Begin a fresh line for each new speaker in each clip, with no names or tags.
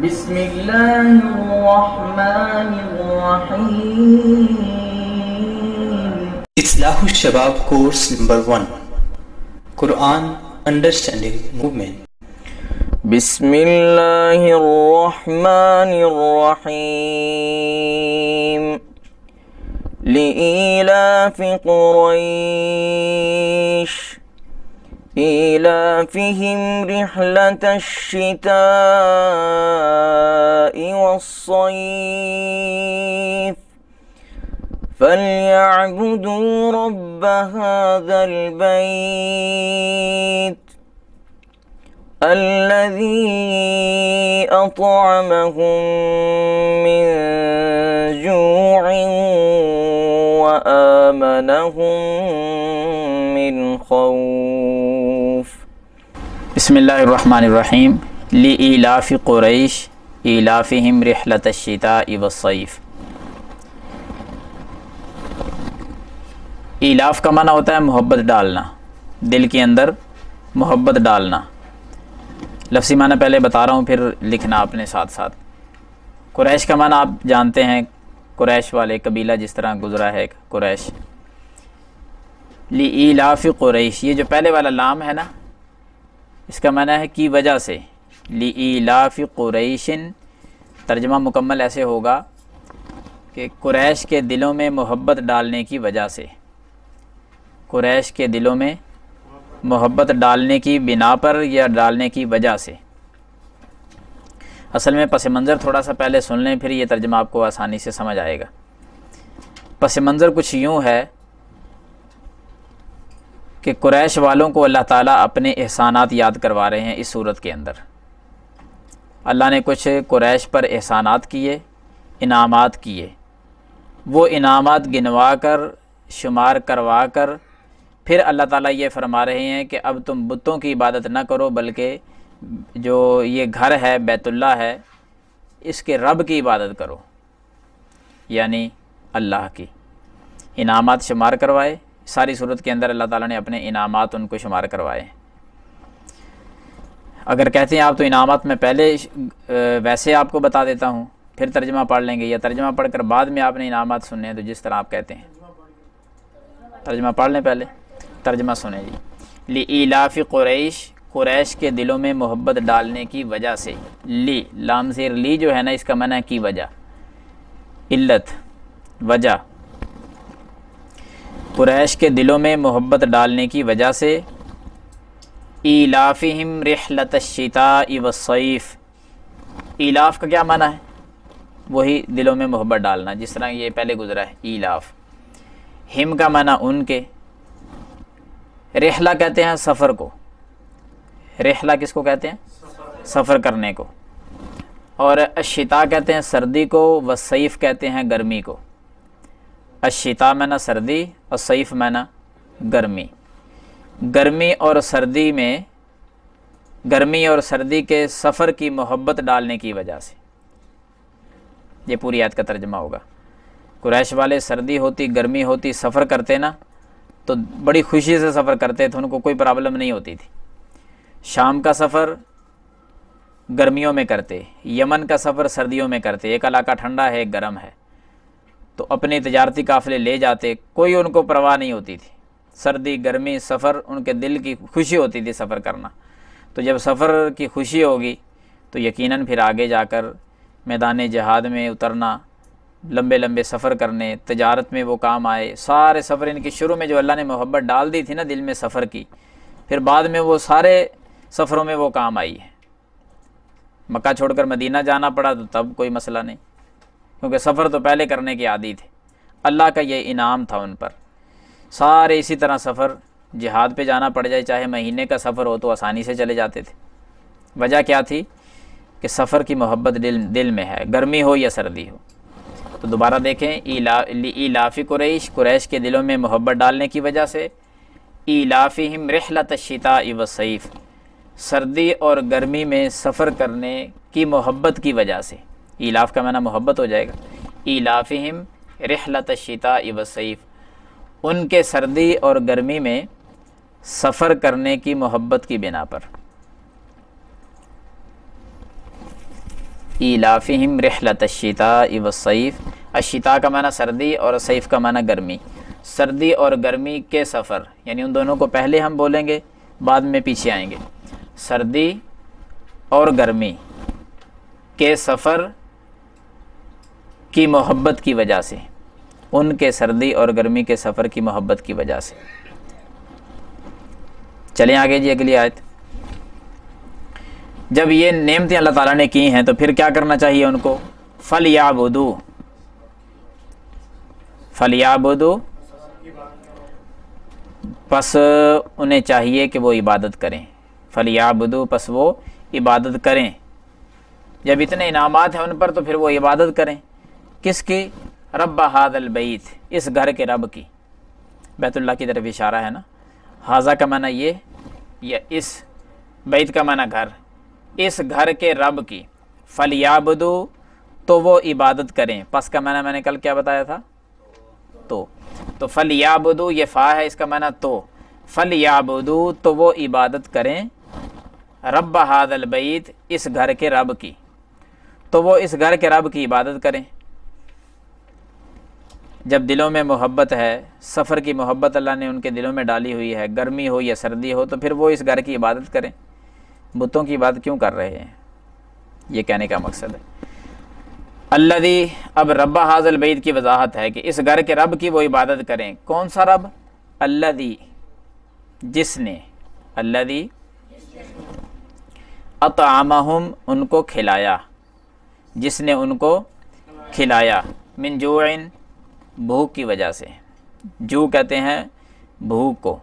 بسم الله الرحمن الرحيم.
اصلاح الشباب کورس نمبر 1 قرآن انڈرسٹینڈنگ موومنٹ.
بسم اللہ الرحمن الرحیم. لإيلاف قريش إيلافهم رحلة الشتاء والصيف فليعبدوا رب هذا البيت الذي أطعمهم من جوع وآمنهم من خوف.
بسم اللہ الرحمن الرحیم. لإیلاف قریش ایلافہم رحلۃ الشتاء والصیف. ایلاف کا معنی ہوتا ہے محبت ڈالنا، دل کے اندر محبت ڈالنا. لفظی معنی پہلے بتا رہا ہوں، پھر لکھنا اپنے ساتھ ساتھ. قریش کا معنی آپ جانتے ہیں، قریش والے قبیلہ جس طرح گزرا ہے قریش. لإیلاف قریش، یہ جو پہلے والا لام ہے نا، اس کا معنی ہے کی وجہ سے. لإیلاف قریش، ترجمہ مکمل ایسے ہوگا کہ قریش کے دلوں میں محبت ڈالنے کی وجہ سے. قریش کے دلوں میں محبت ڈالنے کی بنا پر یا ڈالنے کی وجہ سے. اصل میں پس منظر تھوڑا سا پہلے سن لیں، پھر یہ ترجمہ آپ کو آسانی سے سمجھ آئے گا. پس منظر کچھ یوں ہے کہ قریش والوں کو اللہ تعالیٰ اپنے احسانات یاد کروا رہے ہیں اس صورت کے اندر. اللہ نے کچھ قریش پر احسانات کیے، انعامات کیے. وہ انعامات گنوا کر، شمار کروا کر، پھر اللہ تعالیٰ یہ فرما رہے ہیں کہ اب تم بتوں کی عبادت نہ کرو، بلکہ جو یہ گھر ہے بیت اللہ ہے، اس کے رب کی عبادت کرو، یعنی اللہ کی. انعامات شمار کروائے. ساری صورت کے اندر اللہ تعالیٰ نے اپنے انعامات ان کو شمار کروائے. اگر کہتے ہیں آپ تو انعامات میں پہلے ویسے آپ کو بتا دیتا ہوں، پھر ترجمہ پڑھ لیں گے، یا ترجمہ پڑھ کر بعد میں آپ نے انعامات سننے ہیں تو جس طرح آپ کہتے ہیں. ترجمہ پڑھ لیں پہلے، ترجمہ سنیں جی. لإیلاف قریش، قریش کے دلوں میں محبت ڈالنے کی وجہ سے. لی، لام زیر لی جو ہے نا، اس کا معنی ہے کی وجہ، علت، وجہ. قریش کے دلوں میں محبت ڈالنے کی وجہ سے. ایلافہم رحلۃ الشتاء والصیف. ایلاف کا کیا معنی ہے؟ وہی دلوں میں محبت ڈالنا، جس طرح یہ پہلے گزرا ہے ایلاف. ہم کا معنی ان کے. رحلہ کہتے ہیں سفر کو. رحلہ کس کو کہتے ہیں؟ سفر کرنے کو. اور الشتاء کہتے ہیں سردی کو، والصیف کہتے ہیں گرمی کو. الشتاء معنی سردی اور صیف معنی گرمی. گرمی اور سردی میں، گرمی اور سردی کے سفر کی محبت ڈالنے کی وجہ سے. یہ پوری آیت کا ترجمہ ہوگا. قریش والے سردی ہوتی، گرمی ہوتی، سفر کرتے نا تو بڑی خوشی سے سفر کرتے تھے، ان کو کوئی پرابلم نہیں ہوتی تھی. شام کا سفر گرمیوں میں کرتے، یمن کا سفر سردیوں میں کرتے. ایک علاقہ ٹھنڈا ہے، ایک گرم ہے، تو اپنے تجارتی قافلے لے جاتے، کوئی ان کو پرواہ نہیں ہوتی تھی. سردی گرمی سفر، ان کے دل کی خوشی ہوتی تھی سفر کرنا. تو جب سفر کی خوشی ہوگی تو یقیناً پھر آگے جا کر میدان جہاد میں اترنا، لمبے لمبے سفر کرنے، تجارت میں وہ کام آئے. سارے سفر ان کی شروع میں جو اللہ نے محبت ڈال دی تھی نا دل میں سفر کی، پھر بعد میں وہ سارے سفروں میں وہ کام آئی ہے. مکہ چھوڑ کر مدینہ جانا پڑا تو تب کوئی مسئلہ نہیں، کیونکہ سفر تو پہلے کرنے کی عادی تھے. اللہ کا یہ انعام تھا ان پر. سارے اسی طرح سفر، جہاد پہ جانا پڑ جائے، چاہے مہینے کا سفر ہو تو آسانی سے چلے جاتے تھے. وجہ کیا تھی؟ کہ سفر کی محبت دل میں ہے، گرمی ہو یا سردی ہو. تو دوبارہ دیکھیں، لإیلاف قریش، قریش کے دلوں میں محبت ڈالنے کی وجہ سے. ایلافہم رحلۃ الشتاء والصیف، سردی اور گرمی میں سفر کرنے کی محبت کی وجہ سے. ایلاف کا معنی محبت ہو جائے گا. ایلافہم رحلۃ الشتاء والصیف، ان کے سردی اور گرمی میں سفر کرنے کی محبت کی بنا پر. ایلافہم رحلۃ الشتاء والصیف، الشتاء کا معنی سردی اور صیف کا معنی گرمی، سردی اور گرمی کے سفر، یعنی ان دونوں کو پہلے ہم بولیں گے بعد میں پیچھے آئیں گے، سردی اور گرمی کے سفر کی محبت کی وجہ سے، ان کے سردی اور گرمی کے سفر کی محبت کی وجہ سے۔ چلیں آگے جی اگلی آیت۔ جب یہ نعمتیں اللہ تعالیٰ نے کی ہیں تو پھر کیا کرنا چاہیے ان کو؟ فَلْيَعْبُدُوا، فَلْيَعْبُدُوا، پس انہیں چاہیے کہ وہ عبادت کریں، فَلْيَعْبُدُوا، پس وہ عبادت کریں۔ جب اتنے انعامات ہیں ان پر تو پھر وہ عبادت کریں، کس کی؟ رب ھذا البیت، اس گھر کے رب کی، بیت اللہ کی طرف اشارہ ہے نا، ھذا کا معنی یہ، یا اس، بیت کا معنی گھر، اس گھر کے رب کی، فَلْيَعْبُدُوا، تو وہ عبادت کریں، پس کا معنی میں نے کل کیا بتایا تھا؟ تو فَلْيَعْبُدُوا یہ فا ہے، اس کا معنی تو، فَلْيَعْبُدُوا تو وہ عبادت کریں، رب ھذا البیت اس گھر کے رب کی، تو وہ اس گھر کے رب کی عبادت کریں۔ جب دلوں میں محبت ہے، سفر کی محبت اللہ نے ان کے دلوں میں ڈالی ہوئی ہے، گرمی ہو یا سردی ہو، تو پھر وہ اس گھر کی عبادت کریں۔ بتوں کی بات کیوں کر رہے ہیں؟ یہ کہنے کا مقصد ہے الذی، اب رب ھذا البیت کی وضاحت ہے کہ اس گھر کے رب کی وہ عبادت کریں۔ کون سا رب؟ الذی، جس نے، الذی اطعمہم ان کو کھلایا، جس نے ان کو کھلایا، من جوع بھوک کی وجہ سے، جو کہتے ہیں بھوک کو،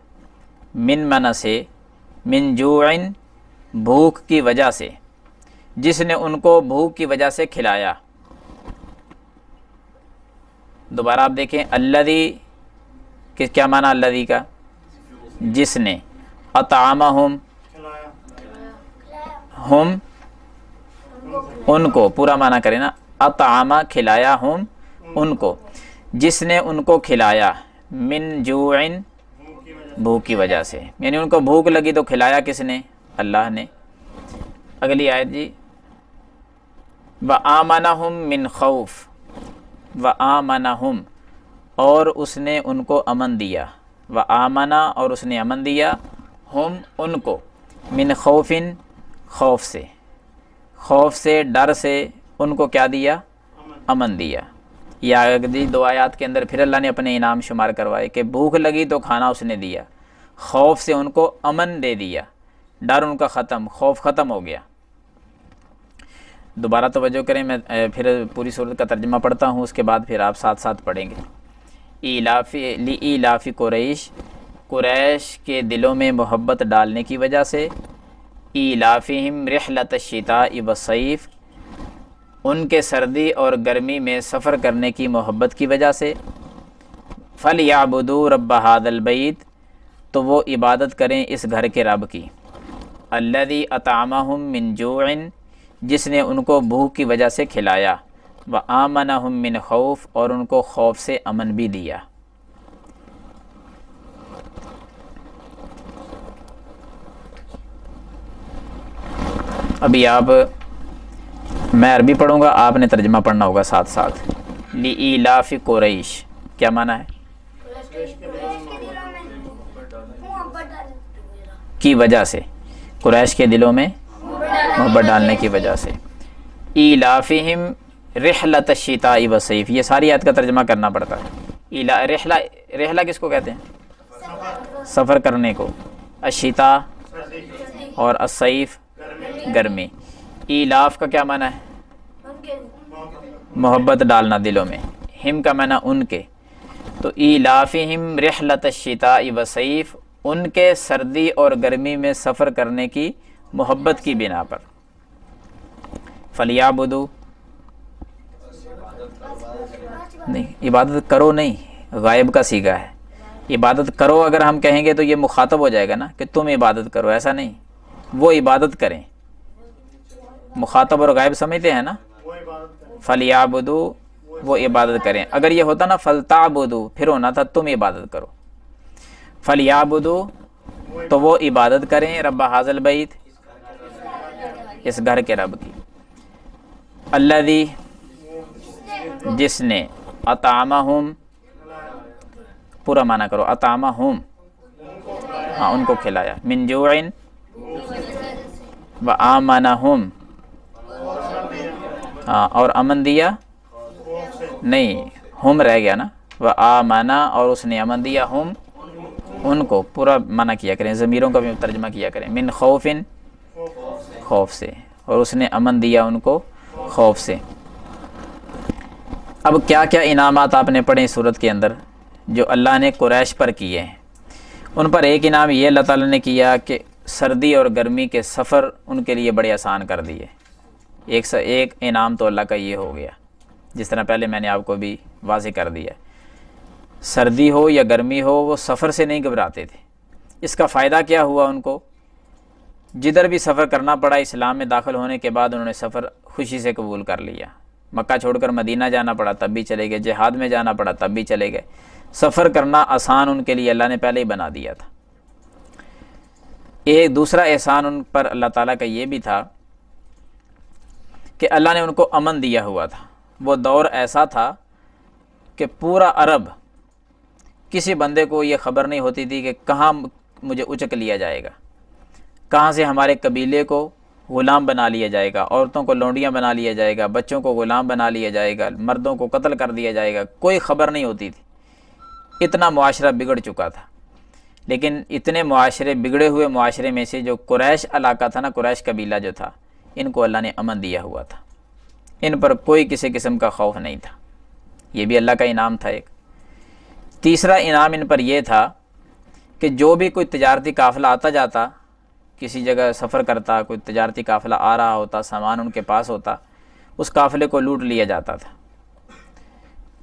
من منع سے، من جوع بھوک کی وجہ سے، جس نے ان کو بھوک کی وجہ سے کھلایا۔ دوبارہ آپ دیکھیں الذی کیا معنی الذی کا؟ جس نے، اطعمہم ہم ان کو، پورا معنی کریں نا، اطعم کھلایا، ہم ان کو، جس نے ان کو کھلایا، من جوع بھوک کی وجہ سے، یعنی ان کو بھوک لگی تو کھلایا کس نے؟ اللہ نے۔ اگلی آیت جی، وَآمَنَهُم مِّن خَوْفٍ، وَآمَنَهُم اور اس نے ان کو امن دیا، وَآمَنَ اور اس نے امن دیا، ہم ان کو، من خوفٍ خوف سے، خوف سے، ڈر سے، ان کو کیا دیا؟ امن دیا۔ یا اگلی دو آیات کے اندر پھر اللہ نے اپنے انعام شمار کروائے کہ بھوک لگی تو کھانا اس نے دیا، خوف سے ان کو امن دے دیا، ڈر ان کا ختم، خوف ختم ہو گیا۔ دوبارہ توجہ کریں، میں پھر پوری صورت کا ترجمہ پڑھتا ہوں، اس کے بعد پھر آپ ساتھ ساتھ پڑھیں گے۔ ایلاف قریش، قریش کے دلوں میں محبت ڈالنے کی وجہ سے، ایلافہم رحلۃ الشتاء والصیف ان کے سردی اور گرمی میں سفر کرنے کی محبت کی وجہ سے، فَلْيَعْبُدُوا رَبَّ ھذا البیت تو وہ عبادت کریں اس گھر کے رب کی، الذی اطعمہم من جوع جس نے ان کو بھوک کی وجہ سے کھلایا، وآمنہم من خوف اور ان کو خوف سے امن بھی دیا۔ ابھی آپ، میں عربی پڑھوں گا، آپ نے ترجمہ پڑھنا ہوگا ساتھ ساتھ۔ لِإِيلَافِ قُرَيْش کیا معنی ہے؟ کی وجہ سے، قریش کے دلوں میں محبت ڈالنے کی وجہ سے۔ ایلافہم رحلۃ الشتاء والصیف، یہ ساری آیت کا ترجمہ کرنا پڑتا ہے۔ رحلہ کس کو کہتے ہیں؟ سفر کرنے کو، الشتاء اور الصیف گرمی۔ ایلاف کا کیا معنی ہے؟ محبت ڈالنا دلوں میں، ہم کا معنی ان کے، تو ایلافہم رحلۃ الشتاء والصیف ان کے سردی اور گرمی میں سفر کرنے کی محبت کی بنا پر۔ فَلْيَعْبُدُوا نہیں، عبادت کرو نہیں، غائب کا صیغہ ہے۔ عبادت کرو اگر ہم کہیں گے تو یہ مخاطب ہو جائے گا نا کہ تم عبادت کرو، ایسا نہیں، وہ عبادت کریں۔ مخاطب اور غائب سمجھتے ہیں نا، فَلْيَعْبُدُوا وہ عبادت کریں، اگر یہ ہوتا نا فَلْتَعْبُدُوا پھر ہونا تھا تم عبادت کرو۔ فَلْيَعْبُدُوا تو وہ عبادت کریں، رب ھذا البیت اس گھر کے رب کی۔ الذی جس نے، اطعمہم پورا معنی کرو، اطعمہم ہاں ان کو کھلایا، من جوع و آمنہم ہاں اور امن دیا نہیں، ہم رہ گیا نا، و آمنا اور اس نے امن دیا، ہم ان کو پورا معنی کیا کریں، ضمیروں کا بھی ترجمہ کیا کریں، من خوفن خوف سے، اور اس نے امن دیا ان کو خوف سے۔ اب کیا کیا انعامات آپ نے پڑھے اس صورت کے اندر جو اللہ نے قریش پر کیے ہیں؟ ان پر ایک انعام یہ اللہ تعالیٰ نے کیا کہ سردی اور گرمی کے سفر ان کے لیے بڑے آسان کر دیے۔ ایک انعام تو اللہ کا یہ ہو گیا، جس طرح پہلے میں نے آپ کو بھی واضح کر دیا، سردی ہو یا گرمی ہو وہ سفر سے نہیں گھبراتے تھے۔ اس کا فائدہ کیا ہوا ان کو؟ جدھر بھی سفر کرنا پڑا اسلام میں داخل ہونے کے بعد انہوں نے سفر خوشی سے قبول کر لیا۔ مکہ چھوڑ کر مدینہ جانا پڑا تب بھی چلے گئے، جہاد میں جانا پڑا تب بھی چلے گئے، سفر کرنا آسان ان کے لیے اللہ نے پہلے ہی بنا دیا تھا۔ ایک دوسرا احسان ان پر اللہ تعالیٰ کا یہ بھی تھا کہ اللہ نے ان کو امن دیا ہوا تھا۔ وہ دور ایسا تھا کہ پورا عرب کسی بندے کو یہ خبر نہیں ہوتی تھی کہ کہاں مجھے اچک لیا جائے گا، کہاں سے ہمارے قبیلے کو غلام بنا لیا جائے گا، عورتوں کو لونڈیاں بنا لیا جائے گا، بچوں کو غلام بنا لیا جائے گا، مردوں کو قتل کر دیا جائے گا، کوئی خبر نہیں ہوتی تھی۔ اتنا معاشرہ بگڑ چکا تھا، لیکن اتنے معاشرے بگڑے ہوئے معاشرے میں سے جو قریش علاقہ تھا نا، قریش قبیلہ جو تھا، ان کو اللہ نے امن دیا ہوا تھا، ان پر کوئی کسی قسم کا خوف نہیں تھا۔ یہ بھی اللہ کا انعام تھا ایک۔ تیسرا انعام ان پر یہ تھا کہ جو بھی کوئی تجارتی قافلہ آتا جاتا، کسی جگہ سفر کرتا، کوئی تجارتی قافلہ آ رہا ہوتا، سامان ان کے پاس ہوتا، اس قافلے کو لوٹ لیا جاتا تھا۔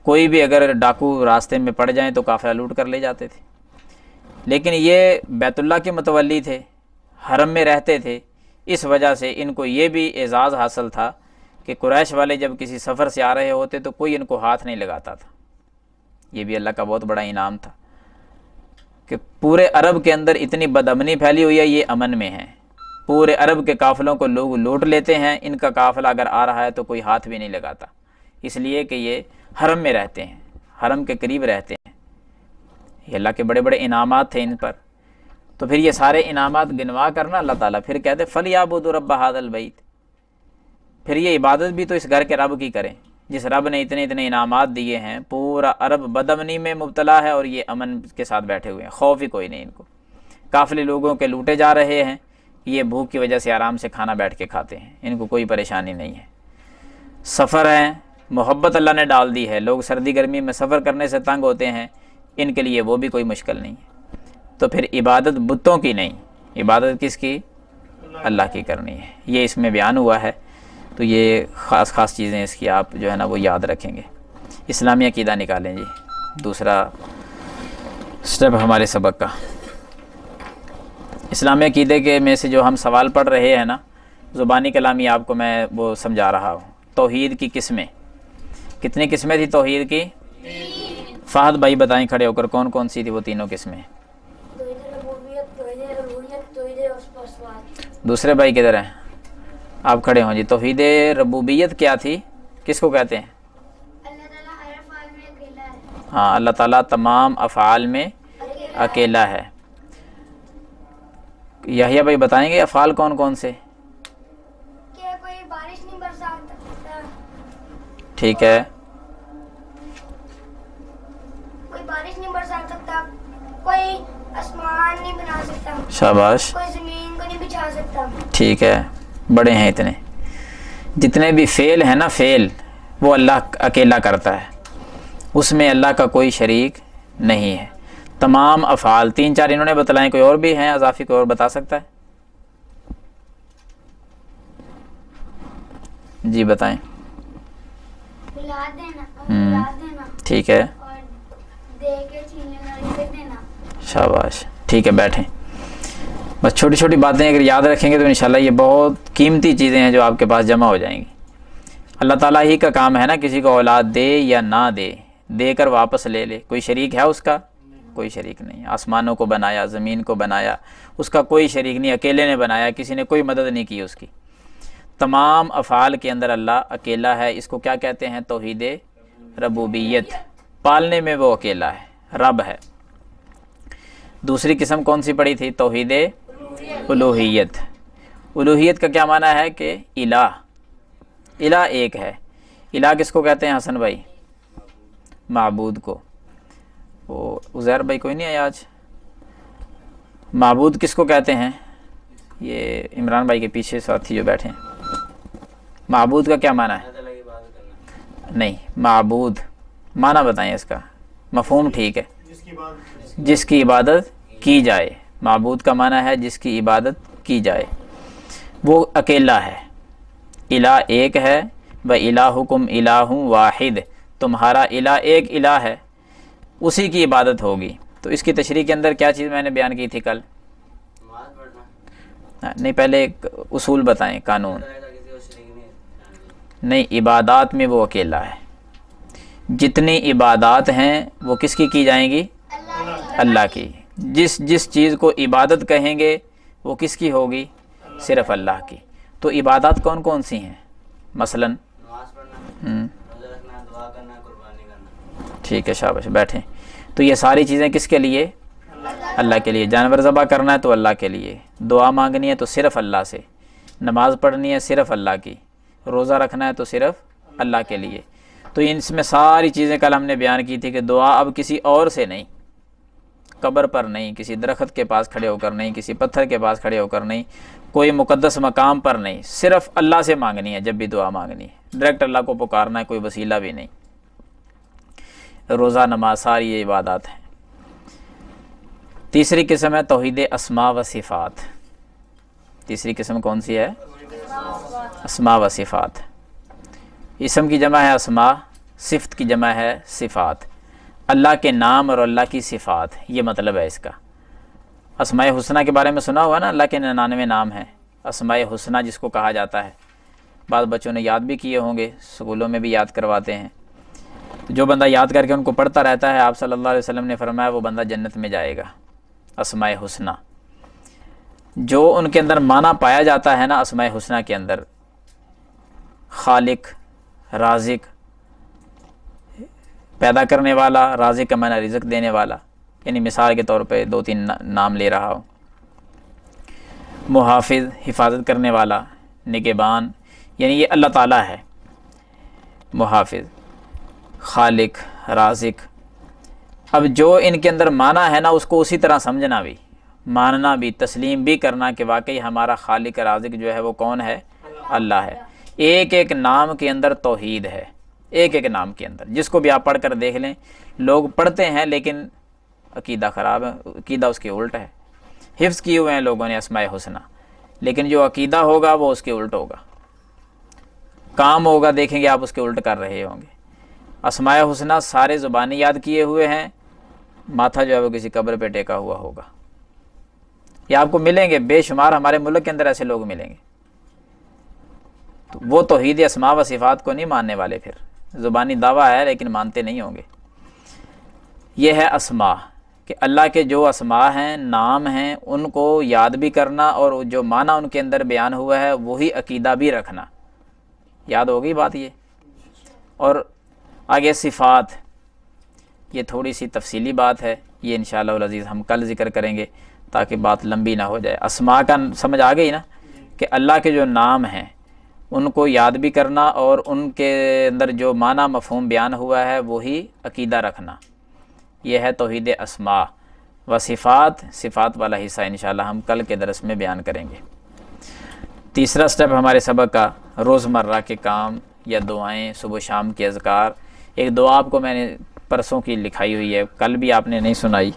کوئی بھی اگر ڈاکو راستے میں پڑ جائیں تو قافلہ لوٹ کر لے جاتے تھے۔ لیکن یہ بیت اللہ کے متولی تھے، حرم میں رہتے تھے، اس وجہ سے ان کو یہ بھی اعزاز حاصل تھا کہ قریش والے جب کسی سفر سے آ رہے ہوتے تو کوئی ان کو ہاتھ نہیں لگاتا تھا۔ یہ بھی اللہ کا بہت بڑا انعام تھا کہ پورے عرب کے اندر اتنی بدامنی پھیلی ہوئی ہے، یہ امن میں ہیں۔ پورے عرب کے قافلوں کو لوگ لوٹ لیتے ہیں، ان کا قافلہ اگر آ رہا ہے تو کوئی ہاتھ بھی نہیں لگاتا، اس لیے کہ یہ حرم میں رہتے ہیں، حرم کے قریب رہتے ہیں۔ یہ اللہ کے بڑے بڑے انعامات تھے ان پر۔ تو پھر یہ سارے انعامات گنوا کرنا اللہ تعالیٰ پھر کہتے فَلْيَعْبُدُوا رَبَّ هَذَا الْبَيْتِ، پھر یہ عبادت بھی تو اس گھر کے رب کی کریں جس رب نے اتنے اتنے انعامات دیے ہیں۔ پورا عرب بدامنی میں مبتلا ہے اور یہ امن کے ساتھ بیٹھے ہوئے ہیں، خوف ہی کوئی نہیں ان کو۔ قافلے لوگوں کے لوٹے جا رہے ہیں، یہ بھوک کی وجہ سے آرام سے کھانا بیٹھ کے کھاتے ہیں، ان کو کوئی پریشانی نہیں ہے۔ سفر ہیں، محبت اللہ نے ڈال دی ہے، لوگ سردی گرمی میں سفر کرنے سے تنگ ہوتے ہیں، ان کے لیے وہ بھی کوئی مشکل نہیں ہے۔ تو پھر عبادت بتوں کی نہیں، عبادت کس کی؟ اللہ کی کرنی ہے۔ یہ اس میں بیان ہوا ہے، تو یہ خاص خاص چیزیں اس کی آپ جو ہے نا وہ یاد رکھیں گے۔ اسلامی عقیدہ نکالیں جی، دوسرا سٹیپ ہمارے سبق کا۔ اسلامی عقیدے کے میں سے جو ہم سوال پڑھ رہے ہیں نا، زبانی کلامی آپ کو میں وہ سمجھا رہا ہوں۔ توحید کی قسمیں کتنی قسمیں تھی توحید کی؟ فہد بھائی بتائیں کھڑے ہو کر کون کون سی تھی وہ تینوں قسمیں؟ دوسرے بھائی کدھر ہیں؟ آپ کھڑے ہوں جی۔ توحید ربوبیت کیا تھی؟ کس کو کہتے ہیں؟
اللہ تعالیٰ ہر افعال میں اکیلا ہے۔
ہاں، اللہ تعالیٰ تمام افعال میں اکیلا ہے۔ یحییٰ بھائی بتائیں گے افعال کون کون سے؟
کہ کوئی بارش نہیں برسا سکتا،
ٹھیک ہے،
کوئی بارش نہیں برسا سکتا، کوئی آسمان نہیں بنا سکتا،
شاباش،
کوئی زمین کو نہیں بچھا سکتا۔
ٹھیک ہے، بڑے ہیں اتنے۔ جتنے بھی فعل ہیں نا، فعل وہ اللہ اکیلا کرتا ہے، اس میں اللہ کا کوئی شریک نہیں ہے۔ تمام افعال، تین چار انہوں نے بتلائیں، کوئی اور بھی ہیں اضافی، کوئی اور بتا سکتا ہے؟ جی بتائیں۔
بلا دینا،
ٹھیک ہے،
اور دے کے چھیننے والی دے دینا۔
شاباش، ٹھیک ہے، بیٹھیں۔ بس چھوٹی چھوٹی باتیں اگر یاد رکھیں گے تو انشاءاللہ یہ بہت قیمتی چیزیں ہیں جو آپ کے پاس جمع ہو جائیں گی۔ اللہ تعالیٰ ہی کا کام ہے نا کسی کو اولاد دے یا نہ دے، دے کر واپس لے لے۔ کوئی شریک ہے اس کا؟ کوئی شریک نہیں۔ آسمانوں کو بنایا، زمین کو بنایا، اس کا کوئی شریک نہیں، اکیلے نے بنایا، کسی نے کوئی مدد نہیں کی اس کی۔ تمام افعال کے اندر اللہ اکیلا ہے، اس کو کیا کہتے ہیں؟ توحید ربوبیت۔ پالنے میں وہ اکیلا ہے، رب ہے۔ دوسری قسم کون سی پڑھی تھی؟ توحید الوہیت۔ الوہیت کا کیا معنی ہے؟ کہ الہ، الہ ایک ہے۔ الہ کس کو کہتے ہیں حسن بھائی؟ معبود کو۔ وہ عزیر بھائی کوئی نہیں آیا آج؟ معبود کس کو کہتے ہیں؟ یہ عمران بھائی کے پیچھے ساتھی جو بیٹھے ہیں۔ معبود کا کیا معنی ہے؟ نہیں، معبود معنی بتائیں اس کا، مفہوم ٹھیک ہے، جس کی عبادت کی جائے۔ معبود کا معنی ہے جس کی عبادت کی جائے، وہ اکیلا ہے، الہ ایک ہے۔ وَإِلَٰهُكُمْ إِلَٰهٌ وَاحِدٌ، تمہارا الہ ایک الہ ہے، اسی کی عبادت ہوگی۔ تو اس کی تشریح کے اندر کیا چیز میں نے بیان کی تھی کل؟ نہیں، پہلے ایک اصول بتائیں، قانون۔ نہیں، عبادات میں وہ اکیلا ہے۔ جتنی عبادات ہیں وہ کس کی جائیں گی؟ اللہ کی۔ جس چیز کو عبادت کہیں گے وہ کس کی ہوگی؟ صرف اللہ کی۔ تو عبادات کون کون سی ہیں؟ مثلا ٹھیک ہے، شاباش، بیٹھیں۔ تو یہ ساری چیزیں کس کے لیے؟ اللہ کے لیے۔ جانور ذبح کرنا ہے تو اللہ کے لیے، دعا مانگنی ہے تو صرف اللہ سے، نماز پڑھنی ہے صرف اللہ کی، روزہ رکھنا ہے تو صرف اللہ کے لیے۔ تو اس میں ساری چیزیں کل ہم نے بیان کی تھی کہ دعا اب کسی اور سے نہیں، قبر پر نہیں، کسی درخت کے پاس کھڑے ہو کر نہیں، کسی پتھر کے پاس کھڑے ہو کر نہیں، کوئی مقدس مقام پر نہیں، صرف اللہ سے مانگنی ہے۔ جب بھی دعا مانگنی ہے ڈائریکٹ اللہ کو پکارنا ہے، کوئی وسیلہ بھی نہیں۔ روزہ، نماز، ساری یہ عبادات ہیں۔ تیسری قسم ہے توحید اسماء و صفات۔ تیسری قسم کون سی ہے؟ اسماء و صفات۔ اسم کی جمع ہے اسماء، صفت کی جمع ہے صفات۔ اللہ کے نام اور اللہ کی صفات، یہ مطلب ہے اس کا۔ اسماء حسنہ کے بارے میں سنا ہوا نا، اللہ کے 99 نام ہیں، اسماء حسنہ جس کو کہا جاتا ہے۔ بعض بچوں نے یاد بھی کیے ہوں گے، اسکولوں میں بھی یاد کرواتے ہیں۔ جو بندہ یاد کر کے ان کو پڑھتا رہتا ہے، آپ صلی اللہ علیہ وسلم نے فرمایا وہ بندہ جنت میں جائے گا۔ اسماء حسنہ جو ان کے اندر معنی پایا جاتا ہے نا، اسماء حسنہ کے اندر خالق، رازق، پیدا کرنے والا، رازق کا معنی رزق دینے والا، یعنی مثال کے طور پہ 2-3 نام لے رہا ہوں۔ محافظ، حفاظت کرنے والا، نگہبان، یعنی یہ اللہ تعالیٰ ہے۔ محافظ، خالق، رازق۔ اب جو ان کے اندر معنی ہے نا، اس کو اسی طرح سمجھنا بھی، ماننا بھی، تسلیم بھی کرنا کہ واقعی ہمارا خالق رازق جو ہے وہ کون ہے؟ اللہ ہے۔ ایک ایک نام کے اندر توحید ہے، ایک ایک نام کے اندر۔ جس کو بھی آپ پڑھ کر دیکھ لیں، لوگ پڑھتے ہیں لیکن عقیدہ خراب ہے، عقیدہ اس کے الٹ ہے۔ حفظ کیے ہوئے ہیں لوگوں نے اسماء حسنہ، لیکن جو عقیدہ ہوگا وہ اس کے الٹ ہوگا، کام ہوگا دیکھیں گے آپ اس کے الٹ کر رہے ہوں گے۔ اسماء حسنہ سارے زبانی یاد کیے ہوئے ہیں، ماتھا جو ہے وہ کسی قبر پہ ٹیکا ہوا ہوگا۔ یہ آپ کو ملیں گے بے شمار، ہمارے ملک کے اندر ایسے لوگ ملیں گے۔ تو وہ توحید اسماء و صفات کو نہیں ماننے والے، پھر زبانی دعویٰ ہے لیکن مانتے نہیں ہوں گے۔ یہ ہے اسماء، کہ اللہ کے جو اسماء ہیں، نام ہیں، ان کو یاد بھی کرنا اور جو معنی ان کے اندر بیان ہوا ہے وہی عقیدہ بھی رکھنا۔ یاد ہوگی بات یہ؟ اور آگے صفات، یہ تھوڑی سی تفصیلی بات ہے، یہ انشاءاللہ العزیز ہم کل ذکر کریں گے تاکہ بات لمبی نہ ہو جائے۔ اسماء کا سمجھ آ گئی نا، کہ اللہ کے جو نام ہیں ان کو یاد بھی کرنا اور ان کے اندر جو معنی مفہوم بیان ہوا ہے وہی عقیدہ رکھنا، یہ ہے توحید اسماء و صفات۔ صفات والا حصہ انشاءاللہ ہم کل کے درس میں بیان کریں گے۔ تیسرا سٹیپ ہمارے سبق کا روزمرہ کے کام یا دعائیں، صبح شام کے اذکار۔ ایک دعا آپ کو میں نے پرسوں کی لکھائی ہوئی ہے، کل بھی آپ نے نہیں سنائی،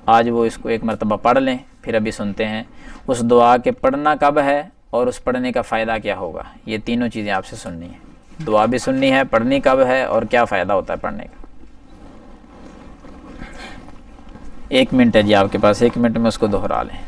آج وہ اس کو ایک مرتبہ پڑھ لیں، پھر ابھی سنتے ہیں۔ اس دعا کے پڑھنا کب ہے اور اس پڑھنے کا فائدہ کیا ہوگا، یہ تینوں چیزیں آپ سے سننی ہیں۔ دعا بھی سننی ہے، پڑھنی کب ہے اور کیا فائدہ ہوتا ہے پڑھنے کا۔ 1 منٹ ہے جی آپ کے پاس، 1 منٹ میں اس کو دہرا لیں۔